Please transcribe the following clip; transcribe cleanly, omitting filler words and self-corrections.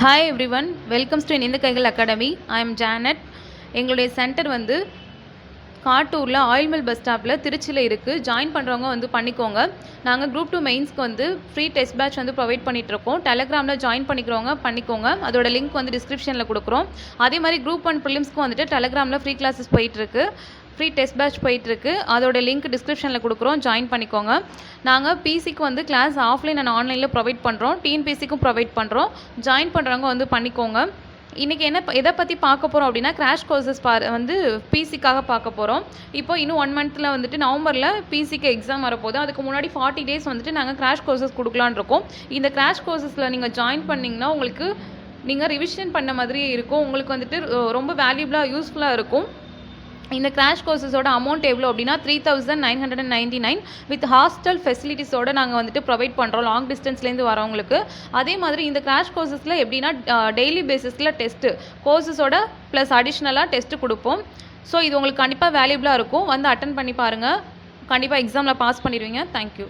Hi everyone, welcomes to இந்த கைகள் academy. I am Janet. எங்களுடைய சென்டர் வந்து காட்டூரில் ஆயில் மில் பஸ் ஸ்டாப்பில் திருச்சியில் இருக்குது. ஜாயின் பண்ணுறவங்க வந்து பண்ணிக்கோங்க. நாங்கள் குரூப் 2 மெயின்ஸ்க்கு வந்து ஃப்ரீ டெஸ்ட் பேட்ச் வந்து ப்ரொவைட் பண்ணிகிட்ருக்கோம். டெலகிராமில் ஜாயின் பண்ணிக்கிறவங்க பண்ணிக்கோங்க. அதோட லிங்க் வந்து டிஸ்கிரிப்ஷனில் கொடுக்குறோம். அதே மாதிரி குரூப் 1 ப்ரிலிம்ஸ்க்கு வந்துட்டு டெலகிராமில் ஃப்ரீ கிளாஸஸ் போயிட்டுருக்கு, ஃப்ரீ டெஸ்ட் பேட்ச் போயிட்டுருக்கு. அதோட லிங்க் டிஸ்கிரிப்ஷனில் கொடுக்குறோம், ஜாயின் பண்ணிக்கோங்க. நாங்கள் பிசிக்கு வந்து கிளாஸ் ஆஃப்லைன் அண்ட் ஆன்லைனில் ப்ரொவைட் பண்ணுறோம். டிஎன்பிஎஸ்சிக்கும் ப்ரொவைட் பண்ணுறோம். ஜாயின் பண்ணுறவங்க வந்து பண்ணிக்கோங்க. இன்றைக்கி எதை பற்றி பார்க்க போகிறோம் அப்படின்னா, கிராஷ் கோர்சஸ் வந்து பிசிக்காக பார்க்க போகிறோம். இப்போ இன்னும் 1 மந்த்தில் வந்துட்டு நவம்பரில் பிசிக்கு எக்ஸாம் வரப்போகுது. அதுக்கு முன்னாடி 40 டேஸ் வந்துட்டு நாங்கள் கிராஷ் கோர்சஸ் கொடுக்கலான்னு இருக்கோம். இந்த கிராஷ் கோர்சஸில் நீங்கள் ஜாயின் பண்ணிங்கன்னா உங்களுக்கு நீங்கள் ரிவிஷன் பண்ண மாதிரியே இருக்கும். உங்களுக்கு வந்துட்டு ரொம்ப வேல்யூபிளாக யூஸ்ஃபுல்லாக இருக்கும். இந்த கிராஷ் கோர்சஸோட அமௌண்ட் எவ்வளோ அப்படின்னா 3999 வித் ஹாஸ்டல் ஃபெசிலிட்டிஸோடு நாங்கள் வந்துட்டு ப்ரொவைட் பண்ணுறோம் லாங் டிஸ்டன்ஸ்லேருந்து வரவங்களுக்கு. அதே மாதிரி இந்த கிராஷ் கோர்சஸில் எப்படின்னா டெய்லி பேசிஸில் டெஸ்ட்டு கோர்சஸோட ப்ளஸ் அடிஷ்னலாக டெஸ்ட்டு கொடுப்போம். ஸோ இது உங்களுக்கு கண்டிப்பாக வேல்யூபிளாக இருக்கும். வந்து அட்டன் பண்ணி பாருங்கள். கண்டிப்பாக எக்ஸாமில் பாஸ் பண்ணிடுவீங்க. தேங்க்யூ.